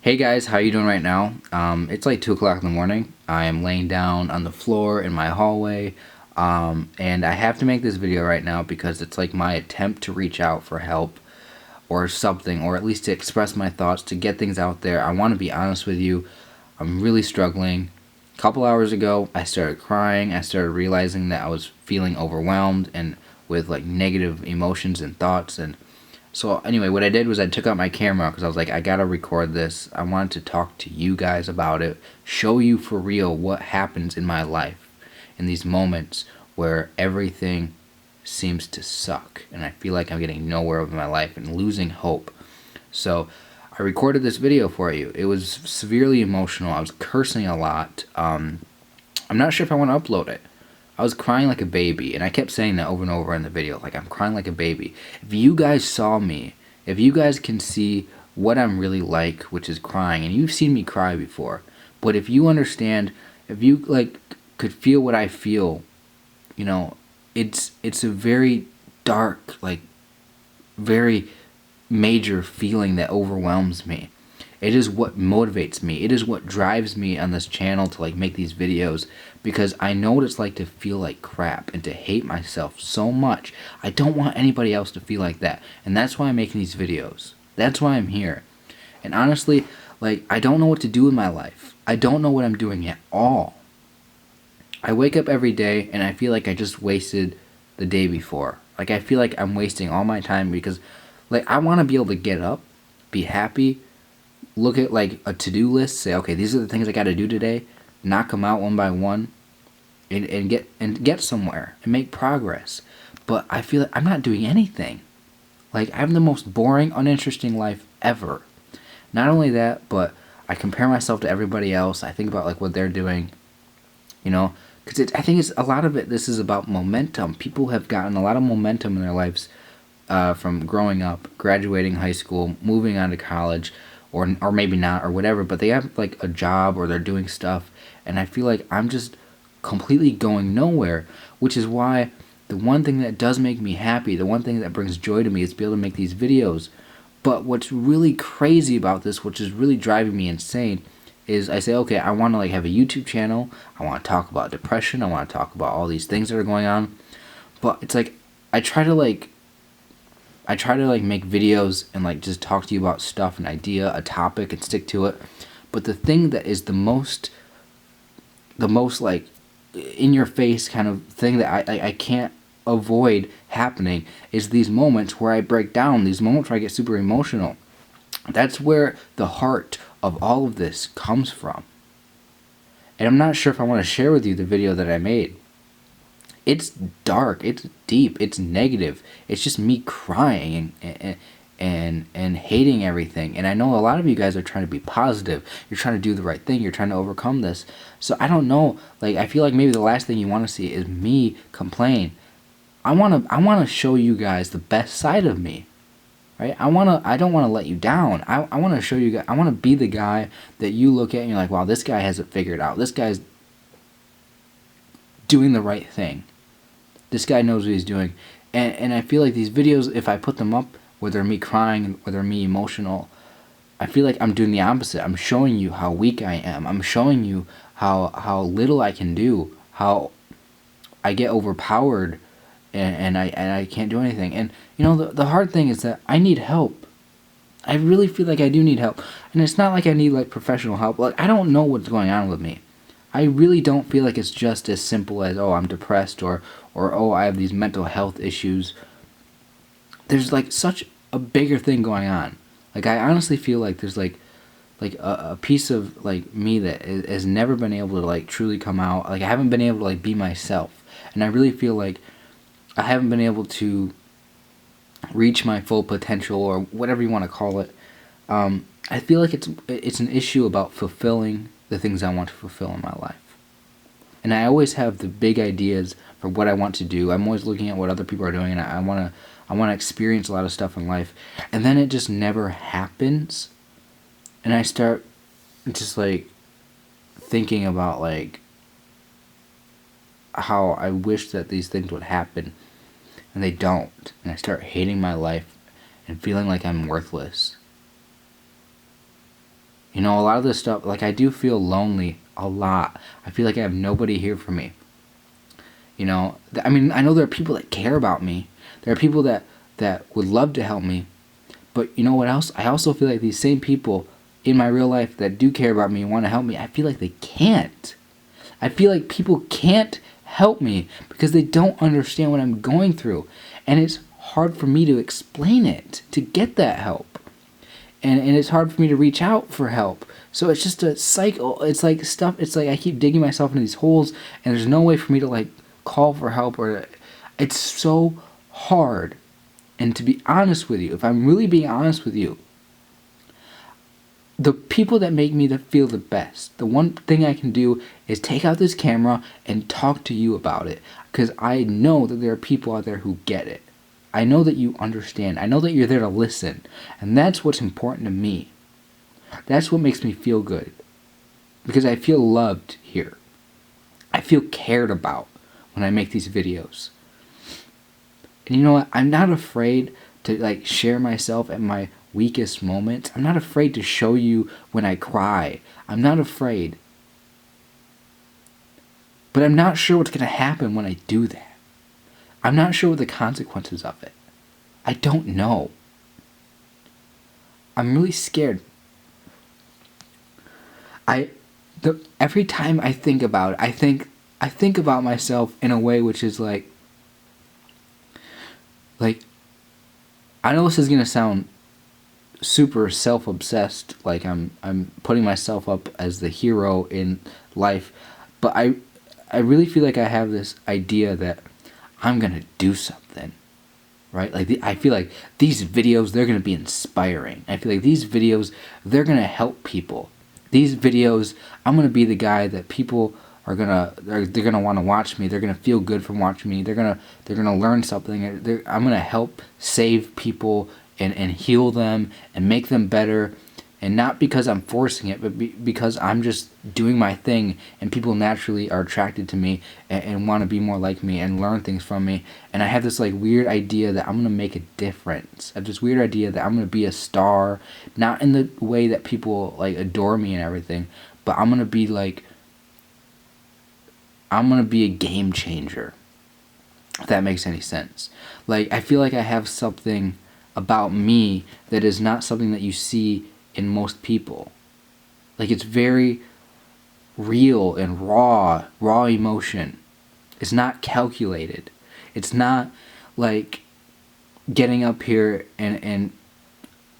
Hey guys, how you doing right now? It's like 2 o'clock in the morning. I am laying down on the floor in my hallway, and I have to make this video right now because it's like my attempt to reach out for help or something, or at least to express my thoughts, to get things out there. I want to be honest with you. I'm really struggling. A couple hours ago, I started crying. I started realizing that I was feeling overwhelmed and with like negative emotions and thoughts. And so anyway, what I did was I took out my camera because I was like, I gotta record this. I wanted to talk to you guys about it, show you for real what happens in my life in these moments where everything seems to suck and I feel like I'm getting nowhere with my life and losing hope. So I recorded this video for you. It was severely emotional. I was cursing a lot. I'm not sure if I want to upload it. I was crying like a baby, and I kept saying that over and over in the video, like I'm crying like a baby. If you guys saw me, if you guys can see what I'm really like, which is crying, and you've seen me cry before, but if you understand, if you like could feel what I feel, you know, it's a very dark, like very major feeling that overwhelms me. It is what motivates me. It is what drives me on this channel to like make these videos, because I know what it's like to feel like crap and to hate myself so much. I don't want anybody else to feel like that. And that's why I'm making these videos. That's why I'm here. And honestly, like I don't know what to do with my life. I don't know what I'm doing at all. I wake up every day and I feel like I just wasted the day before. Like I feel like I'm wasting all my time because like I want to be able to get up, be happy, look at like a to-do list, say, okay, these are the things I got to do today, knock them out one by one, and get somewhere and make progress. But I feel like I'm not doing anything. Like I have the most boring, uninteresting life ever. Not only that, but I compare myself to everybody else. I think about like what they're doing, you know, because I think it's a lot of it. This is about momentum. People have gotten a lot of momentum in their lives from growing up, graduating high school, moving on to college, or maybe not, or whatever. But they have like a job or they're doing stuff, and I feel like I'm just completely going nowhere. Which is why the one thing that does make me happy, the one thing that brings joy to me, is to be able to make these videos. But what's really crazy about this, which is really driving me insane, is I say, okay, I want to like have a YouTube channel. I want to talk about depression. I want to talk about all these things that are going on. But it's like I try to like make videos and like just talk to you about stuff, an idea, a topic, and stick to it. But the thing that is the most like in your face kind of thing that I can't avoid happening is these moments where I break down, these moments where I get super emotional. That's where the heart of all of this comes from. And I'm not sure if I want to share with you the video that I made. It's dark, it's deep, it's negative. It's just me crying and hating everything. And I know a lot of you guys are trying to be positive. You're trying to do the right thing. You're trying to overcome this. So I don't know. Like I feel like maybe the last thing you want to see is me complain. I want to show you guys the best side of me. Right? I don't want to let you down. I want to show you guys. I want to be the guy that you look at and you're like, wow, this guy has it figured out. This guy's doing the right thing. This guy knows what he's doing. And I feel like these videos, if I put them up, whether me crying, whether me emotional, I feel like I'm doing the opposite. I'm showing you how weak I am. I'm showing you how little I can do, how I get overpowered and I can't do anything. And you know, the hard thing is that I need help. I really feel like I do need help. And it's not like I need like professional help. Like I don't know what's going on with me. I really don't feel like it's just as simple as, oh, I'm depressed, or oh, I have these mental health issues. There's like such a bigger thing going on. Like I honestly feel like there's like a piece of like me that has never been able to like truly come out. Like I haven't been able to like be myself. And I really feel like I haven't been able to reach my full potential, or whatever you want to call it. I feel like it's an issue about fulfilling the things I want to fulfill in my life. And I always have the big ideas for what I want to do. I'm always looking at what other people are doing, and I want to experience a lot of stuff in life. And then it just never happens. And I start just like thinking about like how I wish that these things would happen, and they don't. And I start hating my life and feeling like I'm worthless. You know, a lot of this stuff, like, I do feel lonely a lot. I feel like I have nobody here for me. You know, I mean, I know there are people that care about me. There are people that would love to help me. But you know what else? I also feel like these same people in my real life that do care about me and want to help me, I feel like they can't. I feel like people can't help me because they don't understand what I'm going through. And it's hard for me to explain it, to get that help. And it's hard for me to reach out for help. So it's just a cycle. It's like stuff, it's like I keep digging myself into these holes and there's no way for me to like call for help it's so hard. And to be honest with you, if I'm really being honest with you, the people that make me feel the best, the one thing I can do is take out this camera and talk to you about it. Because I know that there are people out there who get it. I know that you understand. I know that you're there to listen. And that's what's important to me. That's what makes me feel good. Because I feel loved here. I feel cared about when I make these videos. And you know what? I'm not afraid to like share myself at my weakest moments. I'm not afraid to show you when I cry. I'm not afraid. But I'm not sure what's going to happen when I do that. I'm not sure what the consequences of it. I don't know. I'm really scared. Every time I think about it, I think about myself in a way which is like I know this is gonna sound super self-obsessed, like I'm putting myself up as the hero in life, but I really feel like I have this idea that I'm gonna do something, right? Like I feel like these videos, they're gonna be inspiring. I feel like these videos, they're gonna help people. These videos, I'm gonna be the guy that people are they're gonna want to watch me. They're gonna feel good from watching me. They're gonna learn something. I'm gonna help save people and heal them and make them better. And not because I'm forcing it, but because I'm just doing my thing, and people naturally are attracted to me and want to be more like me and learn things from me. And I have this like weird idea that I'm gonna make a difference. I have this weird idea that I'm gonna be a star, not in the way that people like adore me and everything, but I'm gonna be a game changer. If that makes any sense. Like I feel like I have something about me that is not something that you see in most people. Like it's very real and raw emotion. It's not calculated. It's not like getting up here and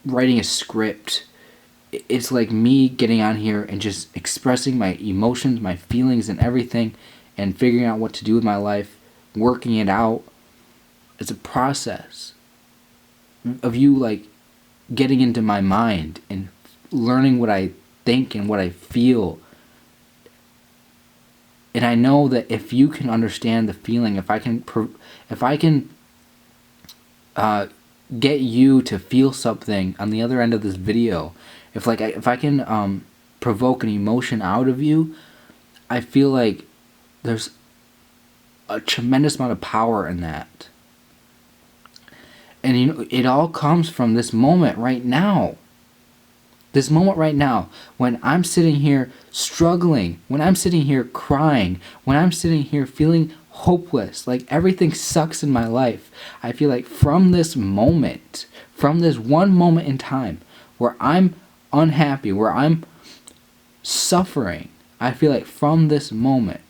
writing a script. It's like me getting on here and just expressing my emotions, my feelings and everything, and figuring out what to do with my life, working it out. It's a process of you like getting into my mind and learning what I think and what I feel. And I know that if you can understand the feeling, if I can get you to feel something on the other end of this video, if I can provoke an emotion out of you, I feel like there's a tremendous amount of power in that. And you know, it all comes from this moment right now. This moment right now, when I'm sitting here struggling, when I'm sitting here crying, when I'm sitting here feeling hopeless, like everything sucks in my life, I feel like from this moment, from this one moment in time where I'm unhappy, where I'm suffering, I feel like from this moment,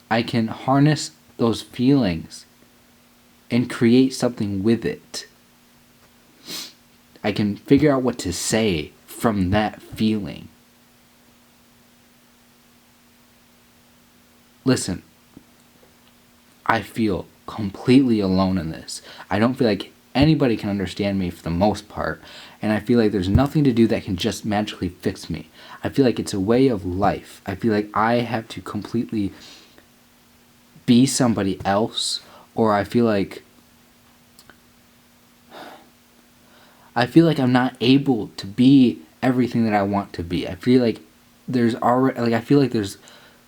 I can harness those feelings and create something with it. I can figure out what to say from that feeling. Listen, I feel completely alone in this. I don't feel like anybody can understand me for the most part, and I feel like there's nothing to do that can just magically fix me. I feel like it's a way of life. I feel like I have to completely be somebody else, or I feel like I'm not able to be everything that I want to be. I feel like there's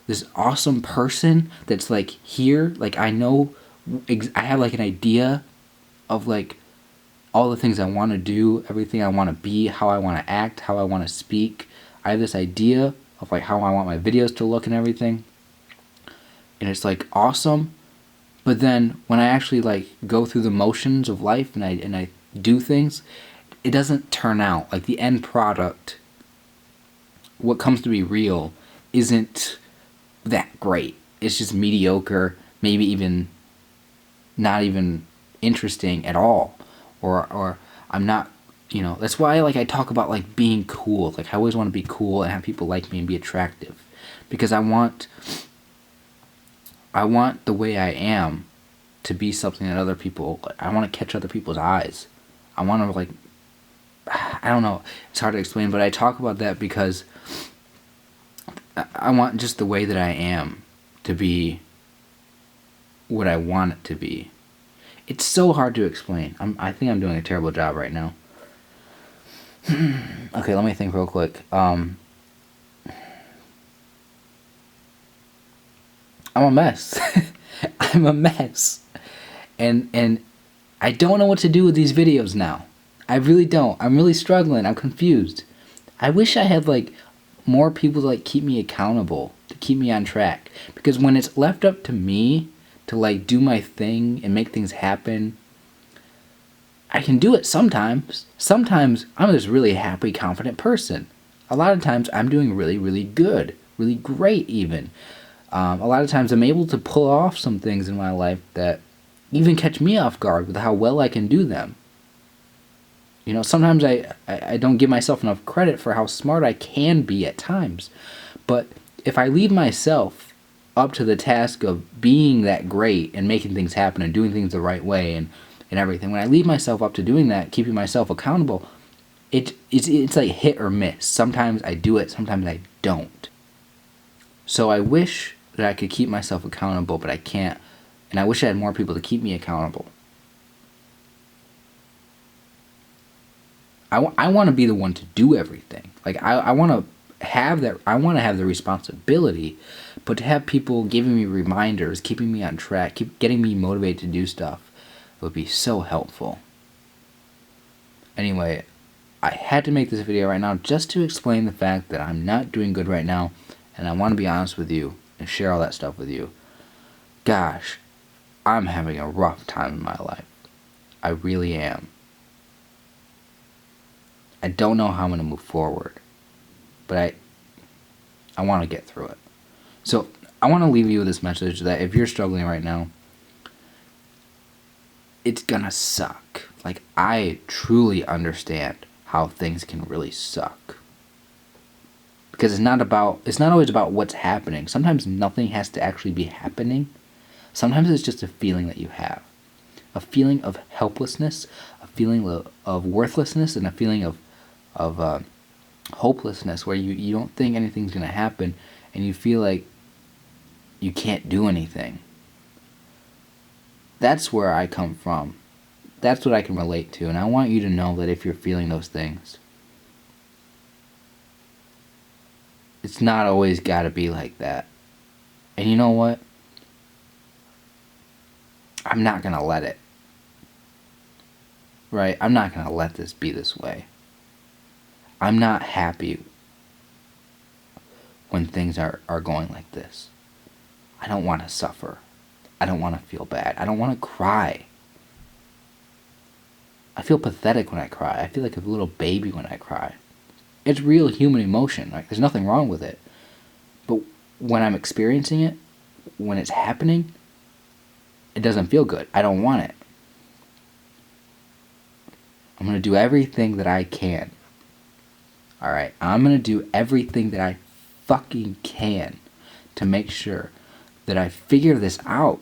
this awesome person that's like here. Like I know, I have like an idea of like all the things I want to do, everything I want to be, how I want to act, how I want to speak. I have this idea of like how I want my videos to look and everything. And it's like awesome. But then when I actually like go through the motions of life and I do things, it doesn't turn out. Like the end product, what comes to be real, isn't that great. It's just mediocre, maybe even not even interesting at all. Or I'm not, that's why like I talk about like being cool. Like I always want to be cool and have people like me and be attractive. Because I want the way I am to be something that other people, I want to catch other people's eyes. I want to like, I don't know, it's hard to explain, but I talk about that because I want just the way that I am to be what I want it to be. It's so hard to explain. I think I'm doing a terrible job right now. Okay, let me think real quick. I'm a mess. I'm a mess. And I don't know what to do with these videos now. I really don't. I'm really struggling. I'm confused. I wish I had like more people to like keep me accountable, to keep me on track. Because when it's left up to me to like do my thing and make things happen, I can do it sometimes. Sometimes I'm this really happy, confident person. A lot of times I'm doing really, really good, really great even. A lot of times I'm able to pull off some things in my life that even catch me off guard with how well I can do them. Sometimes I don't give myself enough credit for how smart I can be at times. But if I leave myself up to the task of being that great and making things happen and doing things the right way and everything, when I leave myself up to doing that, keeping myself accountable, it's like hit or miss. Sometimes I do it, sometimes I don't. So I wish that I could keep myself accountable, but I can't. And I wish I had more people to keep me accountable. I want to be the one to do everything. Like I want to have that. I want to have the responsibility, but to have people giving me reminders, keeping me on track, keep getting me motivated to do stuff, would be so helpful. Anyway, I had to make this video right now just to explain the fact that I'm not doing good right now, and I want to be honest with you and share all that stuff with you. Gosh, I'm having a rough time in my life. I really am. I don't know how I'm going to move forward, but I want to get through it. So I want to leave you with this message that if you're struggling right now, it's gonna suck. Like, I truly understand how things can really suck. Because it's not always about what's happening. Sometimes nothing has to actually be happening. Sometimes it's just a feeling that you have. A feeling of helplessness, a feeling of worthlessness, and a feeling of hopelessness where you don't think anything's going to happen and you feel like you can't do anything. That's where I come from. That's what I can relate to, and I want you to know that if you're feeling those things, it's not always got to be like that. And you know what? I'm not going to let it. Right? I'm not going to let this be this way. I'm not happy when things are going like this. I don't want to suffer. I don't want to feel bad. I don't want to cry. I feel pathetic when I cry. I feel like a little baby when I cry. It's real human emotion. Like, there's nothing wrong with it. But when I'm experiencing it, when it's happening, it doesn't feel good. I don't want it. I'm going to do everything that I can. Alright? I'm going to do everything that I fucking can to make sure that I figure this out.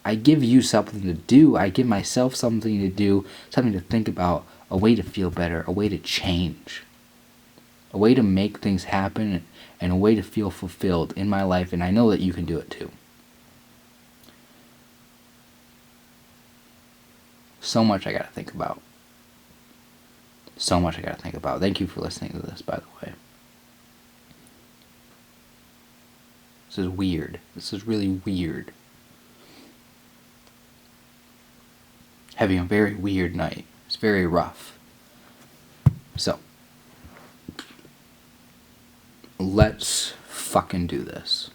I give you something to do. I give myself something to do, something to think about, a way to feel better, a way to change, a way to make things happen, and a way to feel fulfilled in my life, and I know that you can do it too. So much I gotta think about. So much I gotta think about. Thank you for listening to this, by the way. This is weird. This is really weird. Having a very weird night. It's very rough. So, let's fucking do this.